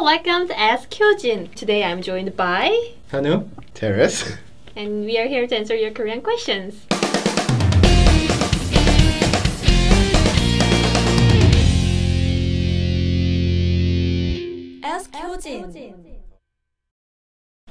welcome to Ask Hyojin. Today I'm joined by Hanu, Terris, and we are here to answer your Korean questions. Ask Hyojin.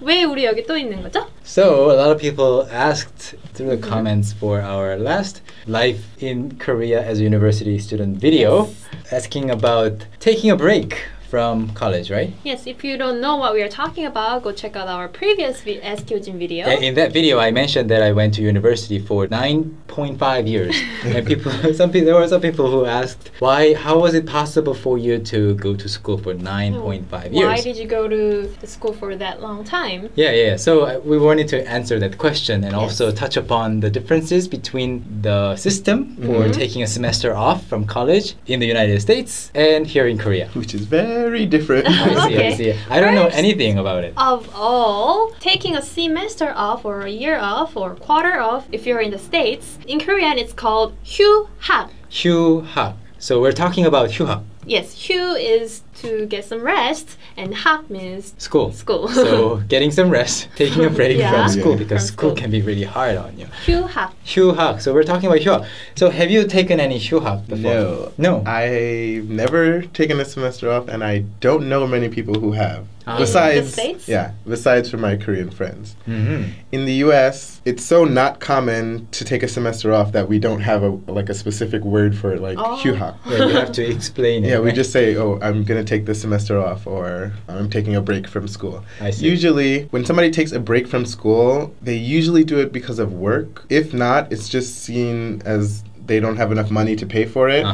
왜 우리 여기 또 있는 거죠? So a lot of people asked through the comments for our last Life in Korea as a University Student video, asking about taking a break from college, right? Yes, if you don't know what we are talking about, go check out our previous Ask Hyojin video. In that video, I mentioned that I went to university for 9.5 years, and there were some people who asked, how was it possible for you to go to school for 9.5 years? Why did you go to the school for that long time? Yeah. So we wanted to answer that question and also touch upon the differences between the system for taking a semester off from college in the United States and here in Korea. which is very different. I see. I don't know anything about it. Of all, taking a semester off or a year off or quarter off if you're in the States, in Korean it's called 휴학. 휴학. So we're talking about 휴학. Yes, 휴 is to get some rest and 학 means School. school. So getting some rest, taking a break Yeah. from school Yeah. because From school school. can be really hard on you. 휴학. 휴학. So we're talking about 휴학. So have you taken any 휴학 before? No. I've never taken a semester off, and I don't know many people who have. In Besides, the States? besides from my Korean friends. Mm-hmm. In the U.S., it's so not common to take a semester off that we don't have a specific word for it, like 휴학. Yeah, you have to explain it. Yeah, we right? just say, I'm going to take this semester off, or I'm taking a break from school. I see. Usually, when somebody takes a break from school, they usually do it because of work. If not, it's just seen as they don't have enough money to pay for it.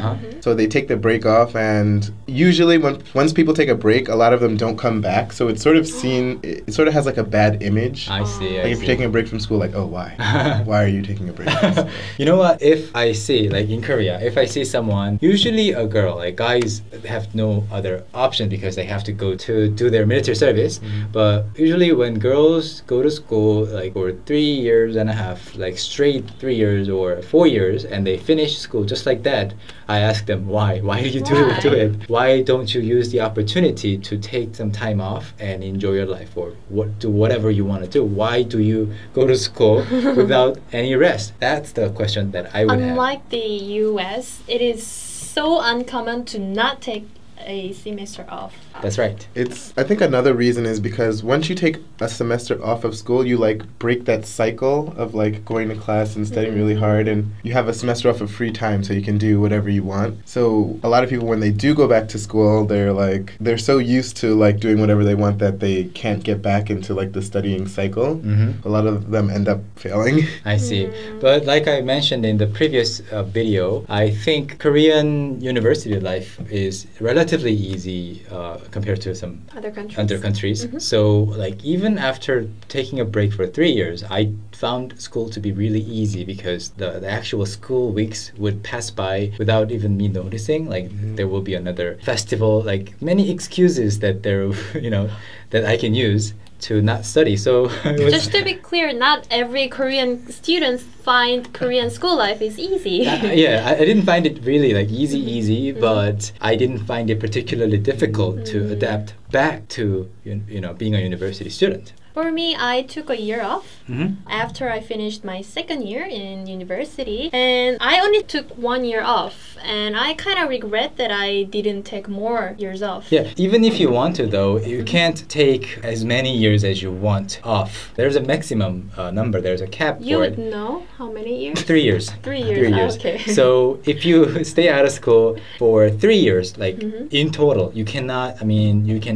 So they take the break off, and usually once people take a break, a lot of them don't come back. So it's sort of seen, it sort of has like a bad image. I see. Like if you're taking a break from school, like, why? Why are you taking a break from school? You know what? If I see, like in Korea, if I see someone, usually a girl, like guys have no other option because they have to go to do their military service. But usually when girls go to school, like for 3 years and a half, like straight 3 years or 4 years, and they finish school just like that, I ask them why. Why do you do it? Why don't you use the opportunity to take some time off and enjoy your life, or do whatever you want to do? Why do you go to school without any rest? That's the question that I would have. Unlike the US, it is so uncommon to not take a semester off. That's right. I think another reason is because once you take a semester off of school, you like break that cycle of like going to class and studying really hard, and you have a semester off of free time so you can do whatever you want. So a lot of people, when they do go back to school, they're so used to like doing whatever they want that they can't get back into like the studying cycle. A lot of them end up failing. I see. But like I mentioned in the previous video, I think Korean university life is relatively easy compared to some Other countries. So like even after taking a break for 3 years, I found school to be really easy because the actual school weeks would pass by without even me noticing. Like there will be another festival, like many excuses that that I can use to not study. So just to be clear, not every Korean student find Korean school life is easy. I didn't find it really like easy, but I didn't find it particularly difficult to adapt back to being a university student. For me, I took a year off after I finished my second year in university, and I only took 1 year off, and I kind of regret that I didn't take more years off. Yeah, even if you want to though, you can't take as many years as you want off. There's a maximum number, there's a cap You for would it. know how many years? 3 years. 3 years. 3 years. Okay. So if you stay out of school for 3 years, like in total, you can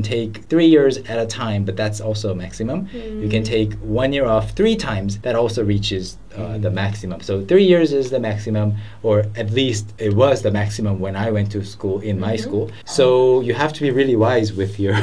take 3 years at a time, but that's also a maximum. You can take 1 year off 3 times. That also reaches the maximum. So 3 years is the maximum, or at least it was the maximum when I went to school in my school. So you have to be really wise with your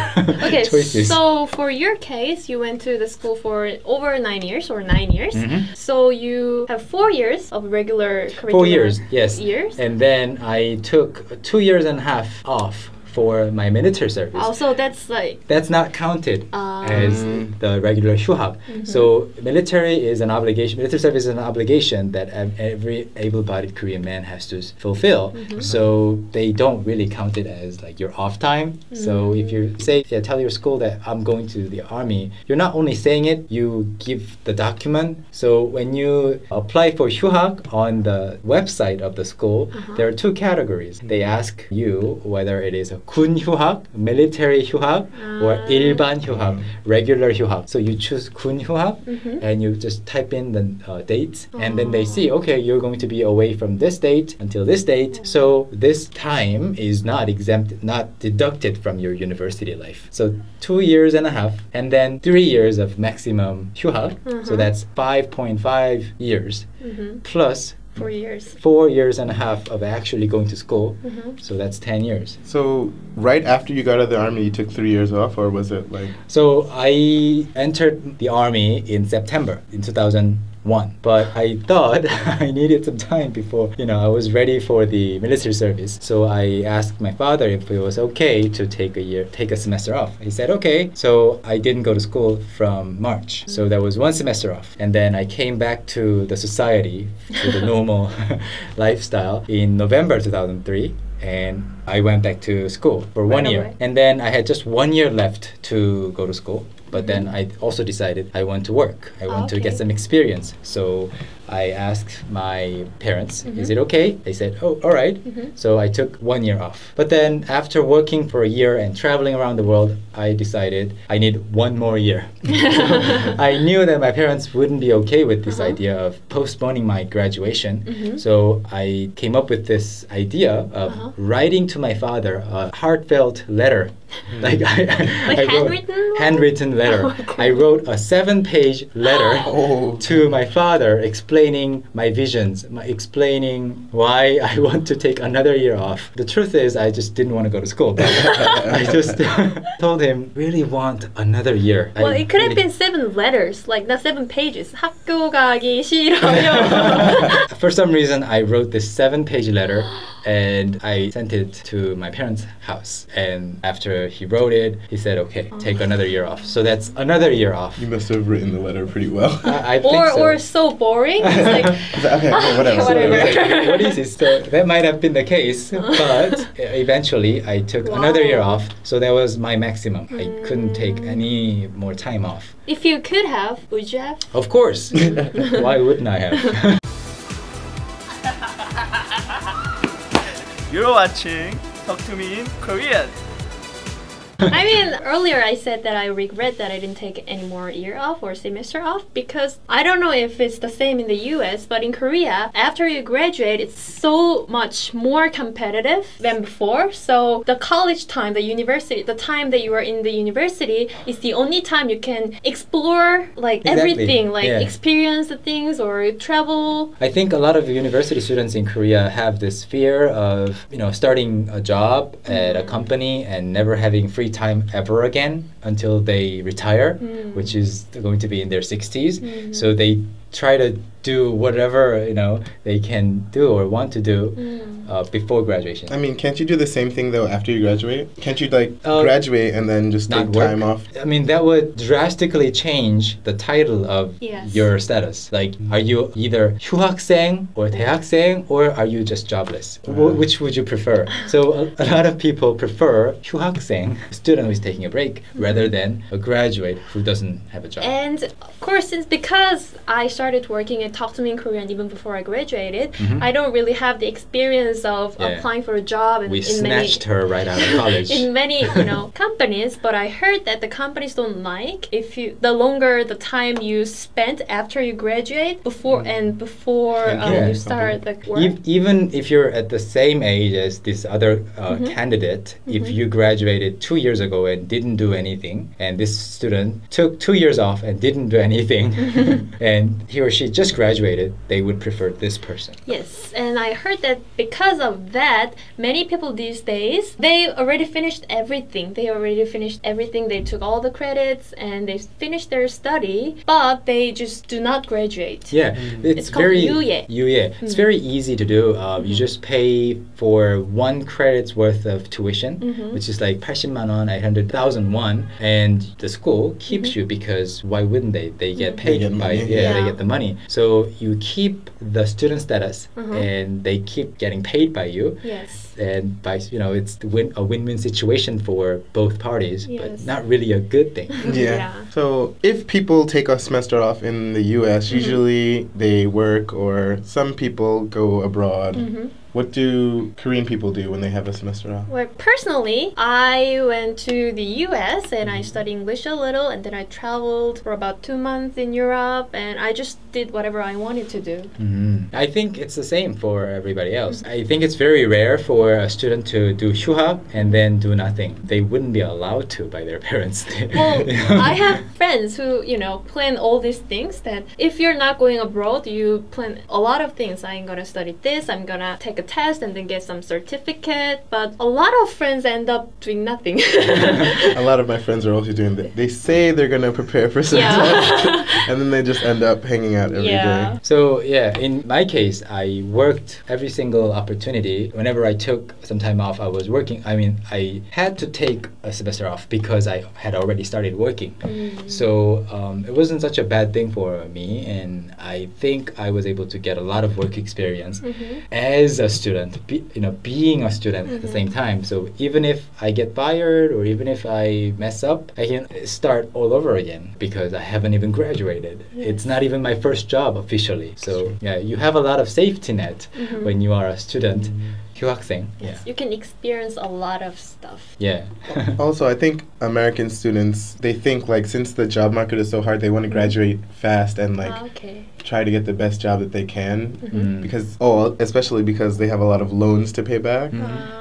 choices. So for your case, you went to the school for over 9 years or 9 years. So you have 4 years of regular curriculum. 4 years, yes. Years? And then I took 2 years and a half off for my military service. Also, that's like That's not counted as the regular 휴학. So military is an obligation. Military service is an obligation that every able-bodied Korean man has to fulfill. So they don't really count it as like your off time. So if you say, tell your school that I'm going to the army, you're not only saying it, you give the document. So when you apply for 휴학 on the website of the school, there are two categories. They ask you whether it is a 군 휴학, military 휴학, or 일반 휴학, regular 휴학. So you choose 군 휴학 and you just type in the dates, and then they see, okay, you're going to be away from this date until this date. So this time is not exempt, not deducted from your university life. So 2.5 years, and then 3 years of maximum 휴학. So that's 5.5 years plus 4 years. 4.5 years of actually going to school. So that's 10 years. So right after you got out of the army, you took 3 years off, or was it like? So I entered the army in September in 2001. But I thought I needed some time before, I was ready for the military service. So I asked my father if it was okay to take a semester off. He said, okay. So I didn't go to school from March. So that was 1 semester off. And then I came back to the society, to the normal lifestyle in November 2003. And I went back to school for 1 year. And then I had just 1 year left to go to school. But then I also decided I want to work. I want to get some experience. So I asked my parents, is it okay? They said, oh, all right. So I took 1 year off. But then after working for a year and traveling around the world, I decided I need 1 more year. I knew that my parents wouldn't be okay with this idea of postponing my graduation. So I came up with this idea of writing to my father a heartfelt letter. Like I wrote handwritten letter. I wrote a 7-page letter to my father explaining my visions, explaining why I want to take another year off. The truth is I just didn't want to go to school. But I just told him, really want another year. Well, it could have been 7 letters, like not 7 pages. 학교 가기 싫어요. For some reason, I wrote this 7-page letter and I sent it to my parents' house. And after he wrote it, he said, okay, take another year off. So that's another year off. You must have written the letter pretty well. I think so. Or so boring. It's like, okay, whatever. whatever. What is this? So that might have been the case, but eventually I took another year off. So that was my maximum. I couldn't take any more time off. If you could have, would you have? Of course. Why wouldn't I have? You're watching Talk to Me in Korean. I mean, earlier I said that I regret that I didn't take any more year off or semester off because I don't know if it's the same in the US, but in Korea, after you graduate, it's so much more competitive than before. So the college time, the university, the time that you are in the university is the only time you can explore like everything, like experience the things or travel. I think a lot of university students in Korea have this fear of, starting a job at a company and never having free time ever again until they retire, which is going to be in their 60s. So they try to do whatever they can do or want to do before graduation. I mean, can't you do the same thing though after you graduate? Can't you graduate and then just take time off? I mean, that would drastically change the title of your status. Like, are you either 휴학생 or 대학생, or are you just jobless? Which would you prefer? So a lot of people prefer 휴학생, a student who is taking a break, rather than a graduate who doesn't have a job. And of course, because I started working at Talk to Me in Korean even before I graduated, I don't really have the experience of applying for a job. And we snatched her right out of college. In many, companies, but I heard that the companies don't like the longer the time you spent after you graduate before you start the work. Even if you're at the same age as this other candidate, if you graduated 2 years ago and didn't do anything, and this student took 2 years off and didn't do anything, and he or she just graduated, graduated, they would prefer this person. Yes, and I heard that because of that, many people these days, they already finished everything. They took all the credits and they finished their study, but they just do not graduate. Yeah, it's called very 유예. It's very easy to do. You just pay for 1 credit's worth of tuition, which is like 80만 원, 800,000 won, and the school keeps you because why wouldn't they? They get paid get by money. they get the money. So you keep the student status, and they keep getting paid by you. Yes. And by it's a win-win situation for both parties, but Yes. not really a good thing. Yeah. So if people take a semester off in the US, usually they work or some people go abroad. What do Korean people do when they have a semester off? Well, personally, I went to the US and I studied English a little, and then I traveled for about 2 months in Europe, and I just did whatever I wanted to do. I think it's the same for everybody else. I think it's very rare for a student to do 휴학 and then do nothing. They wouldn't be allowed to by their parents. Well, I have friends who, plan all these things that if you're not going abroad, you plan a lot of things. I'm gonna study this, I'm gonna take a test and then get some certificate, but a lot of friends end up doing nothing. A lot of my friends are also doing that. They say they're going to prepare for some test, and then they just end up hanging out every day. So in my case, I worked every single opportunity. Whenever I took some time off, I was working. I mean, I had to take a semester off because I had already started working. So it wasn't such a bad thing for me, and I think I was able to get a lot of work experience as a student, being a student at the same time. So even if I get fired or even if I mess up, I can start all over again because I haven't even graduated. It's not even my first job officially. So you have a lot of safety net when you are a student. 휴학생. Yes, you can experience a lot of stuff. Yeah. Also, I think American students, they think like since the job market is so hard, they want to graduate fast and like try to get the best job that they can because especially because they have a lot of loans to pay back,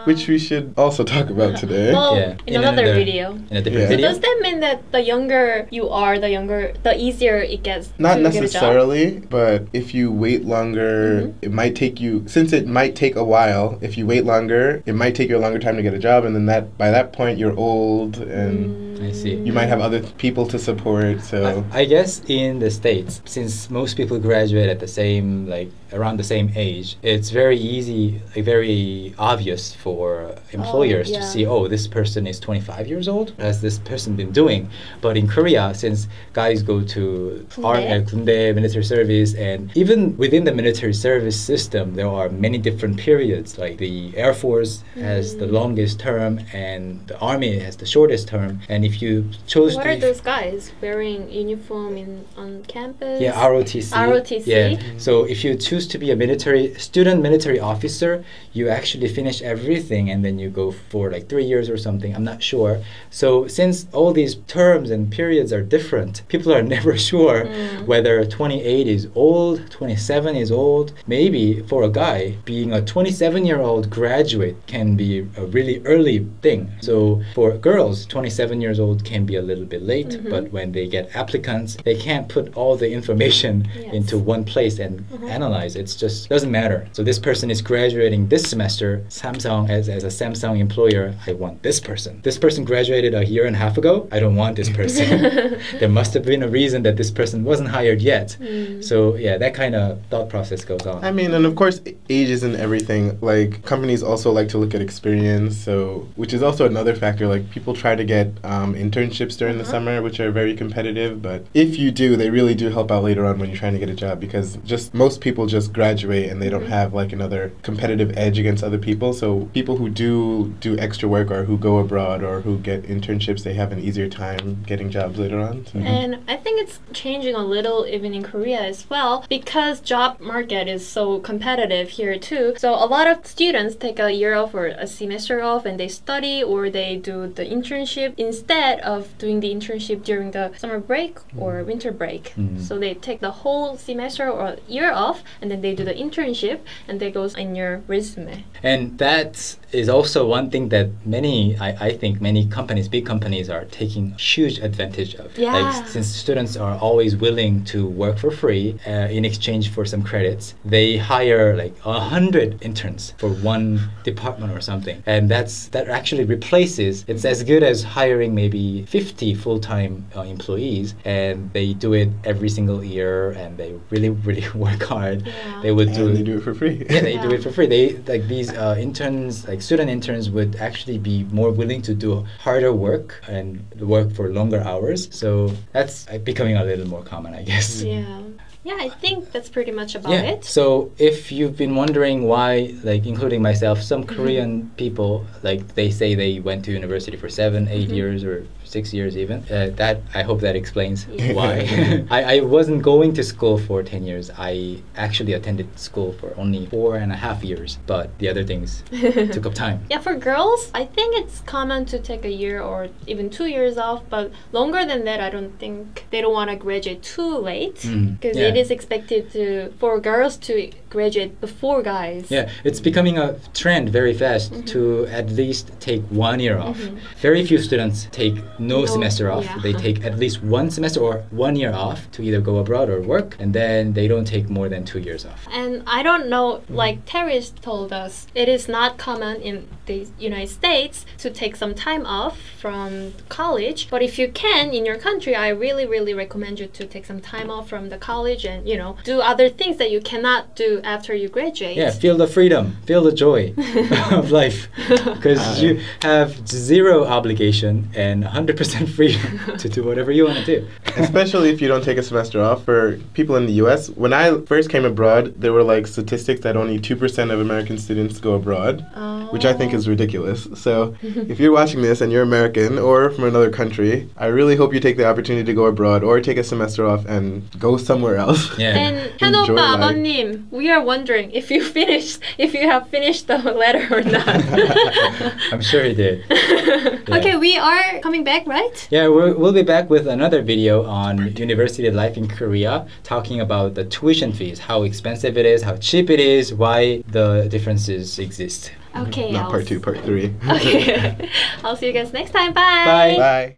which we should also talk about today. Well, in another video. In a different video. Does that mean that the younger you are, the easier it gets Not to necessarily, get a job? but if you wait longer, it might take you, since it might take a while, if you wait longer, it might take you a longer time to get a job, and then by that point you're old and I see. you might have other people to support. So I guess in the States, since most people graduate at the same around the same age, it's very easy, very obvious for employers to see, this person is 25 years old. What has this person been doing? But in Korea, since guys go to 군대, military service, and even within the military service system, there are many different periods. Like the Air Force has the longest term, and the Army has the shortest term. And if you chose What are those guys wearing uniform on campus? Yeah, ROTC. ROTC. Yeah. So if you choose to be a military officer, you actually finish everything and then you go for 3 years or something. I'm not sure. So since all these terms and periods are different, people are never sure whether 28 is old, 27 is old. Maybe for a guy, being a 27-year-old graduate can be a really early thing. So for girls, 27 years old can be a little bit late, but when they get applicants, they can't put all the information into one place and analyze. It just doesn't matter. So this person is graduating this semester. Samsung, as a Samsung employer, I want this person. This person graduated a year and a half ago. I don't want this person. There must have been a reason that this person wasn't hired yet. So that kind of thought process goes on. I mean, and of course, age isn't everything. Like companies also like to look at experience, so which is also another factor. Like people try to get internships during the summer, which are very competitive. But if you do, they really do help out later on when you're trying to get a job because just most people just graduate and they don't have another competitive edge against other people. So people who do extra work or who go abroad or who get internships, they have an easier time getting jobs later on. So. And I think it's changing a little even in Korea as well because job market is so competitive here too. So a lot of students take a year off or a semester off and they study or they do the internship instead of doing the internship during the summer break or winter break. So they take the whole semester or year off and then they do the internship and that goes in your resume. And that is also one thing that I think many companies, big companies, are taking huge advantage of. Yeah. Since students students are always willing to work for free in exchange for some credits. They hire like 100 interns for one department or something, and that actually replaces. It's as good as hiring maybe 50 full-time employees, and they do it every single year, and they really work hard. Yeah. They do it for free. Yeah, they do it for free. They like these interns, like student interns, would actually be more willing to do harder work and work for longer hours. So that's becoming a little more common, I guess. Yeah. Yeah, I think that's pretty much about Yeah. it. So if you've been wondering why, like including myself, some Korean people, like they say they went to university for 7, 8 years or 6 years even. That I hope that explains why. I wasn't going to school for 10 years. I actually attended school for only 4.5 years, but the other things took up time. Yeah, for girls, I think it's common to take a year or even 2 years off, but longer than that, I don't think they don't want to graduate too late, because it is expected for girls to graduate before guys. Yeah, it's becoming a trend very fast to at least take 1 year off. Very few students take no semester off. Yeah. They take at least 1 semester or 1 year off to either go abroad or work, and then they don't take more than 2 years off. And I don't know, like Terris told us, it is not common in the United States to take some time off from college. But if you can in your country, I really recommend you to take some time off from the college and, do other things that you cannot do after you graduate. Yeah, feel the freedom, feel the joy of life, because you have zero obligation and 100% freedom to do whatever you want to do. Especially if you don't take a semester off. For people in the US, when I first came abroad, there were like statistics that only 2% of American students go abroad, which I think is ridiculous. So if you're watching this and you're American or from another country, I really hope you take the opportunity to go abroad or take a semester off and go somewhere else. Yeah. And 현우 Enjoy 오빠, life. 아버님, we are wondering if you have finished the letter or not. I'm sure he did. Yeah. Okay, we are coming back, right? Yeah, we'll be back with another video on university life in Korea, talking about the tuition fees, how expensive it is, how cheap it is, why the differences exist. Okay. Not part 2, part 3. Okay. I'll see you guys next time. Bye. Bye. Bye.